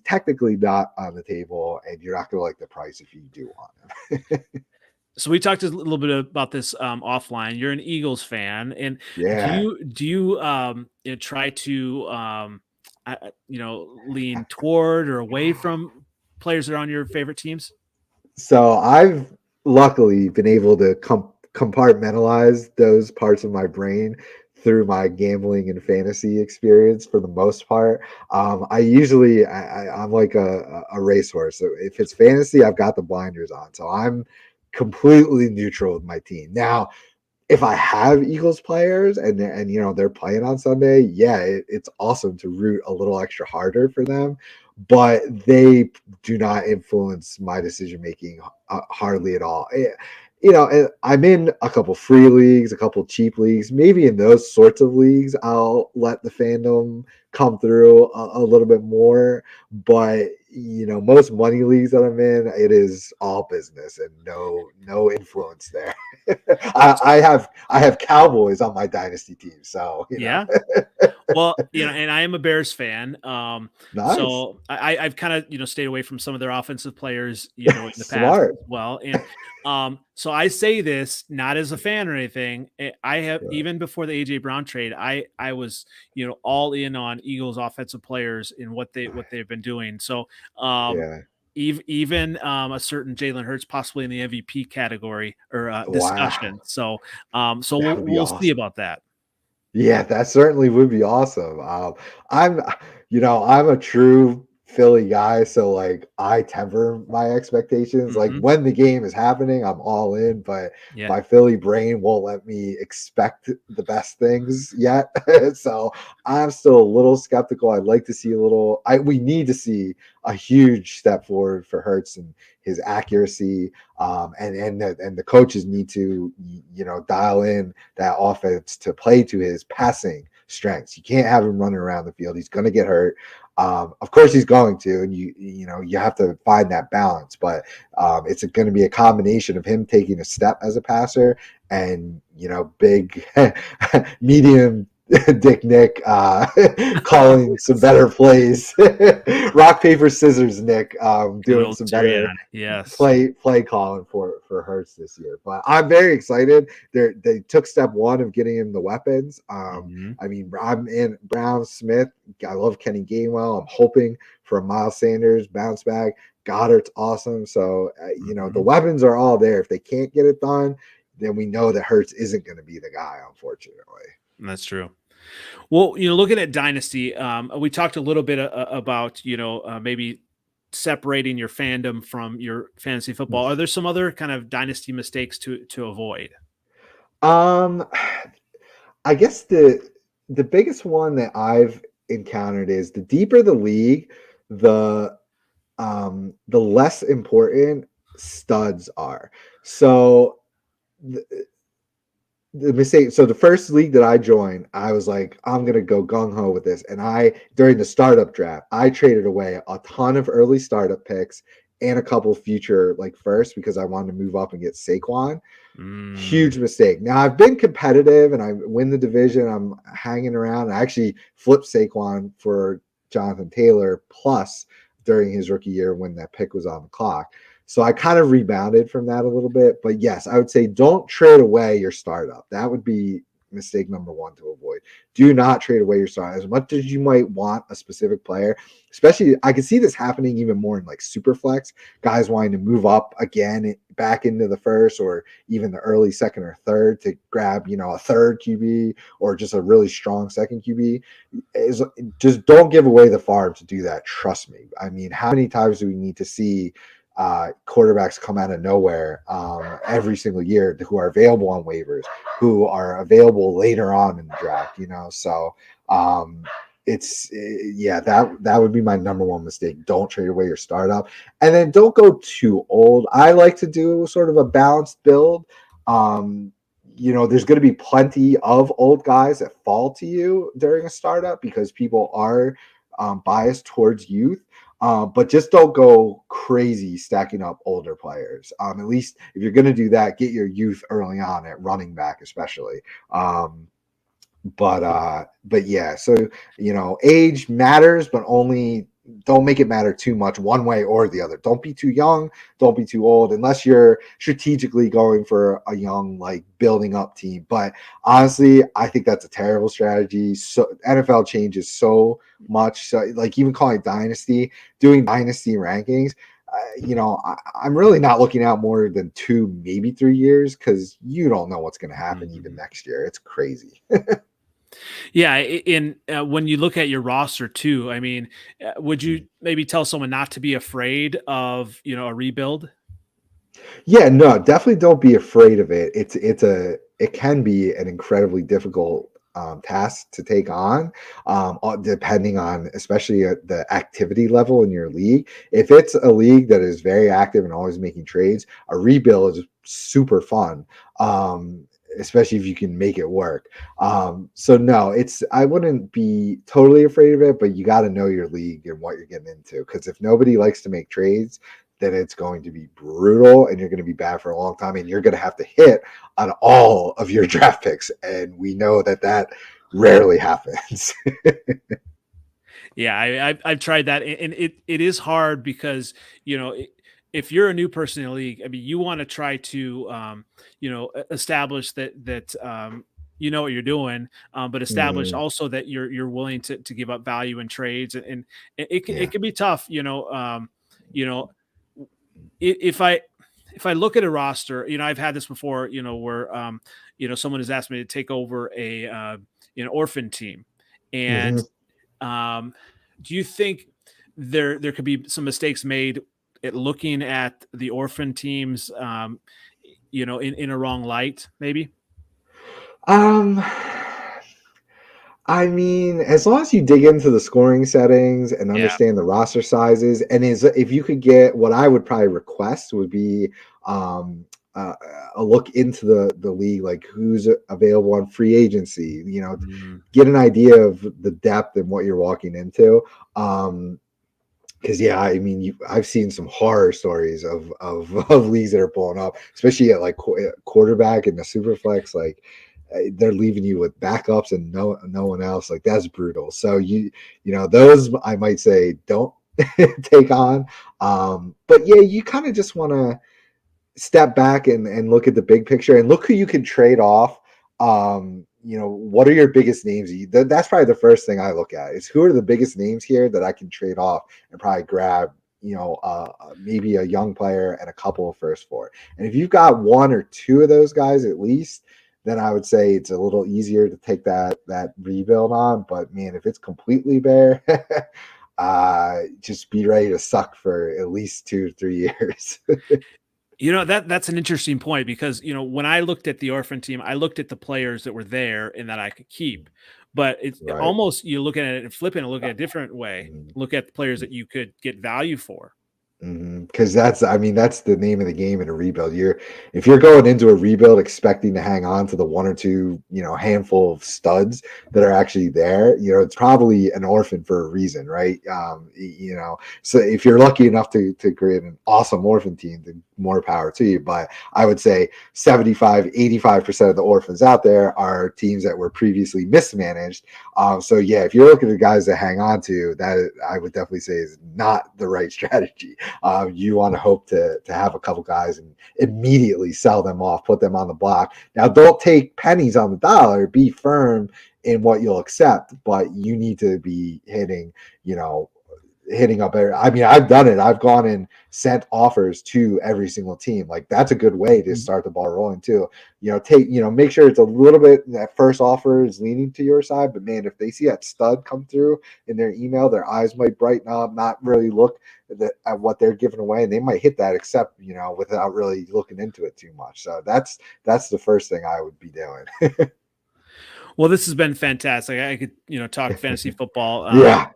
technically not on the table, and you're not going to like the price if you do want him. So we talked a little bit about this offline. You're an Eagles fan, and Yeah. do you try to lean toward or away from players that are on your favorite teams? So I've luckily been able to compartmentalize those parts of my brain through my gambling and fantasy experience for the most part. I'm like a racehorse. So if it's fantasy, I've got the blinders on. So I'm completely neutral with my team. Now, if I have Eagles players and they're playing on Sunday, yeah, it's awesome to root a little extra harder for them, but they do not influence my decision making hardly at all. I'm in a couple free leagues, a couple cheap leagues. Maybe in those sorts of leagues, I'll let the fandom come through a little bit more. But most money leagues that I'm in, it is all business and no influence there. I have Cowboys on my dynasty team, so Yeah. Well, and I am a Bears fan. Nice. So I've kind of, stayed away from some of their offensive players, in the past Smart. as well. And so I say this not as a fan or anything. I have, Right. even before the AJ Brown trade, I was, all in on Eagles offensive players and what they've been doing. So Yeah. even a certain Jalen Hurts possibly in the MVP category or Wow. discussion. So That we'll would be we'll see awesome. about that. Yeah, that certainly would be awesome. I'm, I'm a true Philly guy, so like I temper my expectations. Like Hmm. when the game is happening, I'm all in, but Yeah. my Philly brain won't let me expect the best things yet. So I'm still a little skeptical. I'd like to see we need to see a huge step forward for Hurts and his accuracy. And the coaches need to dial in that offense to play to his passing strengths. You can't have him running around the field. He's going to get hurt. Of course he's going to, and you have to find that balance. But it's going to be a combination of him taking a step as a passer and big medium Dick Nick calling some better plays. Rock paper scissors Nick Good doing old some better Sirianni. Yes. play calling for Hurts this year. But I'm very excited. They took step one of getting him the weapons. Hmm. I mean, I'm in Brown Smith. I love Kenny Gainwell. I'm hoping for a Miles Sanders bounce back. Goddard's awesome. So the weapons are all there. If they can't get it done, then we know that Hurts isn't going to be the guy, unfortunately. That's true. Well, looking at Dynasty, we talked a little bit about, maybe separating your fandom from your fantasy football. Are there some other kind of Dynasty mistakes to avoid? Um, I guess the biggest one that I've encountered is the deeper the league, the less important studs are. So the mistake. So the first league that I joined, I was like, I'm gonna go gung ho with this. And during the startup draft, I traded away a ton of early startup picks and a couple future like first because I wanted to move up and get Saquon. Mm. Huge mistake. Now I've been competitive and I win the division. I'm hanging around. I actually flipped Saquon for Jonathan Taylor plus during his rookie year when that pick was on the clock. So I kind of rebounded from that a little bit. But yes, I would say don't trade away your startup. That would be mistake number one to avoid. Do not trade away your star. As much as you might want a specific player, especially I can see this happening even more in like super flex, guys wanting to move up again back into the first or even the early second or third to grab, a third QB or just a really strong second QB. Just don't give away the farm to do that. Trust me. I mean, how many times do we need to see quarterbacks come out of nowhere every single year who are available on waivers, who are available later on in the draft, So that would be my number one mistake. Don't trade away your startup, and then don't go too old. I like to do sort of a balanced build. There's going to be plenty of old guys that fall to you during a startup because people are biased towards youth. But just don't go crazy stacking up older players. At least if you're going to do that, get your youth early on at running back, especially. But yeah, so age matters, but only don't make it matter too much one way or the other. Don't be too young, don't be too old, unless you're strategically going for a young, like building up team. But honestly, I think that's a terrible strategy. So NFL changes so much. So like even calling doing dynasty rankings, I'm really not looking out more than 2, maybe 3 years because you don't know what's going to happen even next year. It's crazy. Yeah, when you look at your roster too, I mean, would you maybe tell someone not to be afraid of a rebuild? Yeah, no, definitely don't be afraid of it. It can be an incredibly difficult task to take on, depending on especially the activity level in your league. If it's a league that is very active and always making trades, a rebuild is super fun. Especially if you can make it work. So no, I wouldn't be totally afraid of it, but you got to know your league and what you're getting into. Because if nobody likes to make trades, then it's going to be brutal and you're going to be bad for a long time and you're going to have to hit on all of your draft picks. And we know that rarely happens. Yeah, I've tried that, and it is hard because if you're a new person in the league, I mean, you want to try to establish that you know what you're doing, but establish also that you're willing to give up value in trades, and it can be tough. If I look at a roster, I've had this before, where someone has asked me to take over an orphan team, and do you think there could be some mistakes made at looking at the orphan teams, in a wrong light, maybe? Um, I mean, as long as you dig into the scoring settings and Yeah. understand the roster sizes, and if you could get what I would probably request would be a look into the league, like who's available on free agency, get an idea of the depth and what you're walking into. Because I mean, I've seen some horror stories of leagues that are blowing up, especially at like quarterback and the super flex, like they're leaving you with backups and no one else. Like that's brutal. So those I might say don't take on. But yeah, you kind of just want to step back and look at the big picture and look who you can trade off. What are your biggest names? That's probably the first thing I look at is who are the biggest names here that I can trade off and probably grab, maybe a young player and a couple of first for. And if you've got 1 or 2 of those guys at least, then I would say it's a little easier to take that rebuild on. But man, if it's completely bare, just be ready to suck for at least 2 to 3 years. That's an interesting point because, when I looked at the orphan team, I looked at the players that were there and that I could keep. But it's Right. almost you look at it and flip it and look at it a different way. Look at the players that you could get value for. Because that's the name of the game in a rebuild. If you're going into a rebuild expecting to hang on to the 1 or 2, handful of studs that are actually there, it's probably an orphan for a reason, right? So if you're lucky enough to create an awesome orphan team, then more power to you. But I would say 75-85% of the orphans out there are teams that were previously mismanaged. So yeah, if you're looking at guys to hang on to, that I would definitely say is not the right strategy. You want to hope to have a couple guys and immediately sell them off, put them on the block. Now, don't take pennies on the dollar. Be firm in what you'll accept, but you need to be hitting up there. I mean, I've done it. I've gone and sent offers to every single team. Like, that's a good way to start the ball rolling too. Make sure it's a little bit, that first offer is leaning to your side, but man, if they see that stud come through in their email, their eyes might brighten up, not really look at what they're giving away, and they might hit that accept, without really looking into it too much. So that's the first thing I would be doing. Well, this has been fantastic. I could, talk fantasy football. Yeah.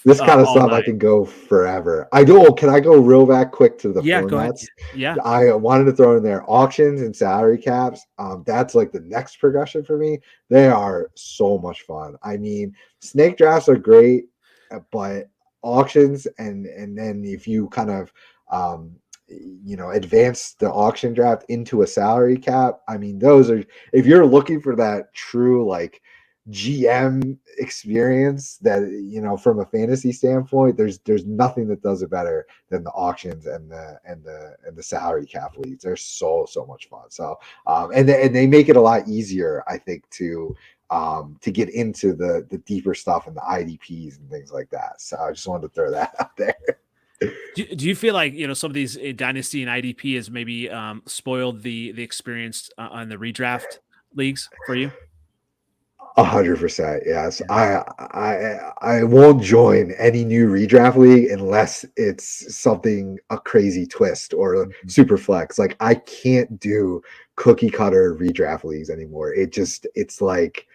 This kind of all stuff I night. can go forever. Can I go real back quick to the Yeah, go ahead. formats? Yeah. I wanted to throw in there auctions and salary caps. That's like the next progression for me. They are so much fun. I mean, snake drafts are great, but auctions and then if you kind of advance the auction draft into a salary cap, I mean, those are, if you're looking for that true like GM experience that from a fantasy standpoint, there's nothing that does it better than the auctions and the salary cap leagues. They're so much fun. So and they make it a lot easier, I think, to get into the deeper stuff and the IDPs and things like that. So I just wanted to throw that out there. Do you feel like some of these Dynasty and IDP has maybe spoiled the experience on the redraft leagues for you? 100%, yes. I won't join any new redraft league unless it's something a crazy twist or super flex. Like, I can't do cookie cutter redraft leagues anymore. It's like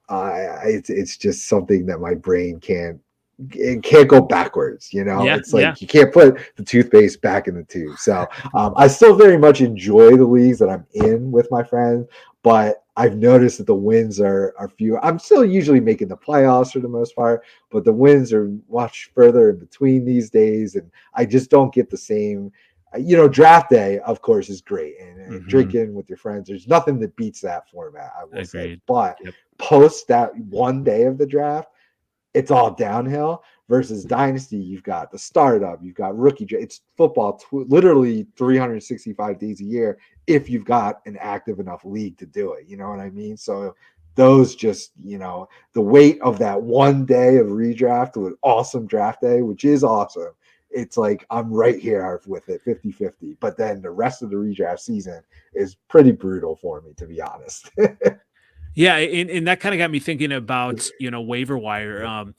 it's just something that my brain can't go backwards. It's like you can't put the toothpaste back in the tube. So I still very much enjoy the leagues that I'm in with my friends, but I've noticed that the wins are few. I'm still usually making the playoffs for the most part, but the wins are much further in between these days, and I just don't get the same. Draft day, of course, is great, and drinking with your friends, there's nothing that beats that format, I will say. But post that one day of the draft, it's all downhill. Versus Dynasty, you've got the startup, you've got rookie. It's football, literally 365 days a year if you've got an active enough league to do it. You know what I mean? So those just, the weight of that one day of redraft with awesome draft day, which is awesome. It's like I'm right here with it 50-50. But then the rest of the redraft season is pretty brutal for me, to be honest. Yeah, and that kind of got me thinking about waiver wire.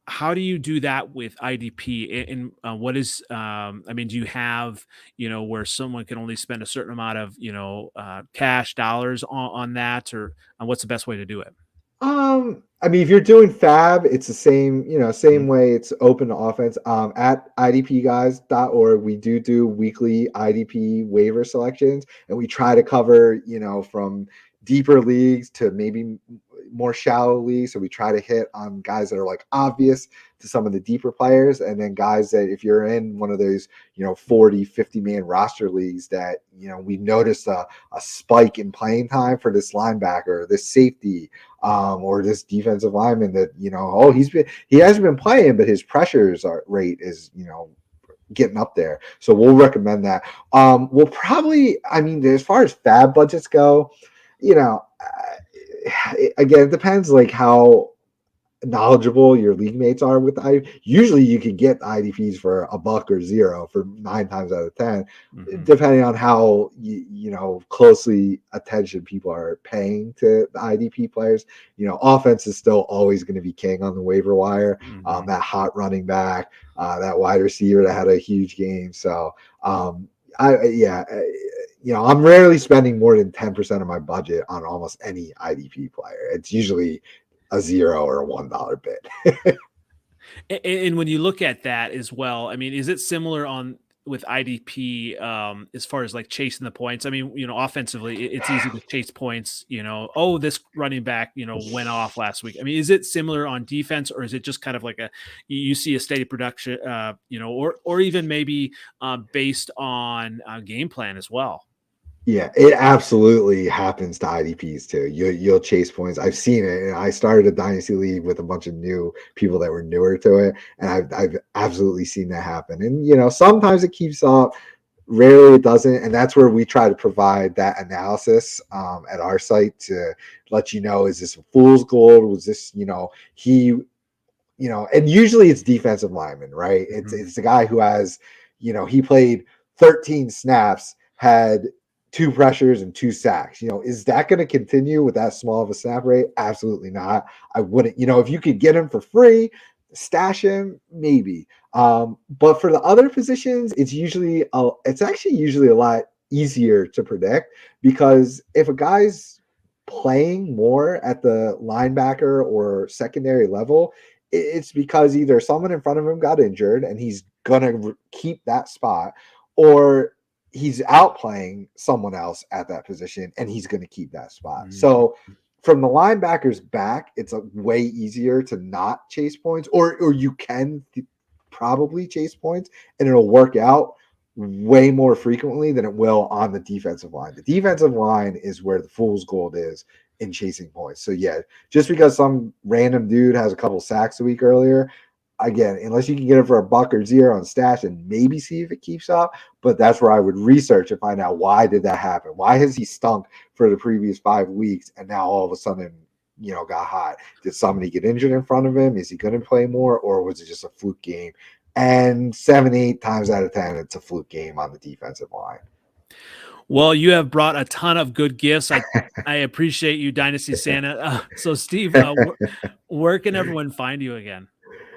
How do you do that with IDP? And what is I mean, do you have where someone can only spend a certain amount of cash dollars on that, or what's the best way to do it? I mean, if you're doing fab, it's the same way. It's open to offense. At IDPguys.org, we do weekly IDP waiver selections, and we try to cover, from deeper leagues to maybe more shallow leagues. So we try to hit on guys that are like obvious to some of the deeper players, and then guys that if you're in one of those 40-50 man roster leagues that we noticed a spike in playing time for this linebacker, this safety, or this defensive lineman that he hasn't been playing, but his pressures rate is getting up there. So we'll recommend that. We'll probably, I mean, as far as fab budgets go, again, it depends like how knowledgeable your league mates are with usually you can get IDPs for $1 or $0 for 9 times out of 10, depending on how closely attention people are paying to the IDP players. Offense is still always going to be king on the waiver wire. That hot running back, that wide receiver that had a huge game. So I'm rarely spending more than 10% of my budget on almost any IDP player. It's usually a $0 or a $1 bid. And when you look at that as well, I mean, is it similar on with IDP as far as like chasing the points? I mean, offensively, it's easy to chase points. Oh, this running back, went off last week. I mean, is it similar on defense, or is it just kind of like you see a steady production, or even maybe based on game plan as well? Yeah, it absolutely happens to IDPs too. You'll chase points. I've seen it. And I started a dynasty league with a bunch of new people that were newer to it, and I've absolutely seen that happen. And sometimes it keeps up, rarely it doesn't, and that's where we try to provide that analysis at our site to let you know, is this a fool's gold? Was this he and usually it's defensive lineman, right? It's a guy who has he played 13 snaps, had 2 pressures and 2 sacks. Is that going to continue with that small of a snap rate? Absolutely not. I wouldn't. If you could get him for free, stash him, maybe. But for the other positions, it's actually usually a lot easier to predict, because if a guy's playing more at the linebacker or secondary level, it's because either someone in front of him got injured and he's gonna keep that spot, or he's outplaying someone else at that position and he's going to keep that spot. So from the linebackers back, it's way easier to not chase points, or you can probably chase points and it'll work out way more frequently than it will on the defensive line. The defensive line is where the fool's gold is in chasing points. So yeah, just because some random dude has a couple sacks a week earlier, again, unless you can get it for $1 or $0 on stash and maybe see if it keeps up, but that's where I would research and find out, why did that happen? Why has he stunk for the previous 5 weeks and now all of a sudden, got hot? Did somebody get injured in front of him? Is he going to play more, or was it just a fluke game? And 7, 8 times out of 10, it's a fluke game on the defensive line. Well, you have brought a ton of good gifts. I appreciate you, Dynasty Santa. So, Steve, where can everyone find you again?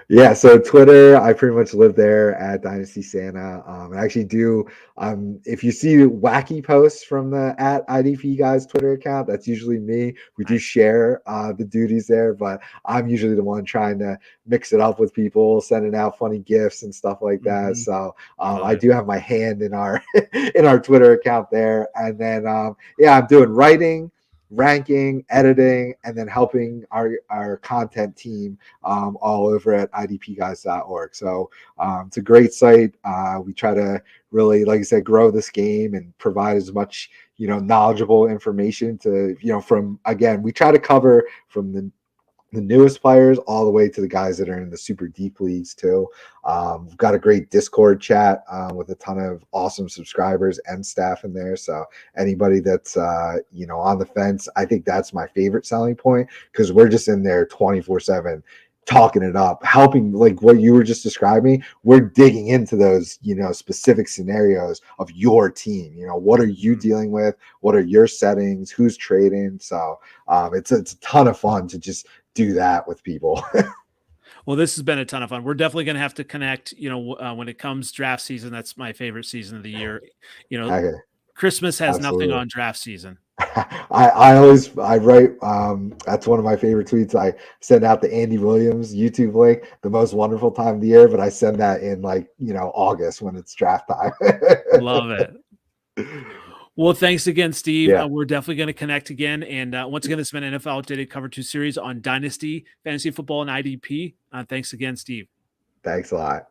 Yeah, so Twitter, I pretty much live there at Dynasty Santa. I actually do. If you see wacky posts from the at IDPguys Twitter account, that's usually me. We do share the duties there, but I'm usually the one trying to mix it up with people, sending out funny gifts and stuff like that. So I do have my hand in our in our Twitter account there, and then I'm doing writing, ranking, editing, and then helping our content team all over at idpguys.org. So it's a great site. We try to really, like I said, grow this game and provide as much knowledgeable information to from, again, we try to cover from the newest players all the way to the guys that are in the super deep leagues too. We've got a great Discord chat with a ton of awesome subscribers and staff in there. So anybody that's on the fence, I think that's my favorite selling point, because we're just in there 24/7 talking it up, helping, like what you were just describing. We're digging into those specific scenarios of your team. What are you dealing with? What are your settings? Who's trading? So it's a ton of fun to just do that with people. Well, this has been a ton of fun. We're definitely going to have to connect, when it comes draft season. That's my favorite season of the year. Okay. Christmas has Absolutely. nothing on draft season. I write, that's one of my favorite tweets. I send out the Andy Williams YouTube link, the most wonderful time of the year, but I send that in August when it's draft time. Love it. Well, thanks again, Steve. Yeah. We're definitely going to connect again. And once again, this has been NFL Outdated Cover 2 series on Dynasty, Fantasy Football, and IDP. Thanks again, Steve. Thanks a lot.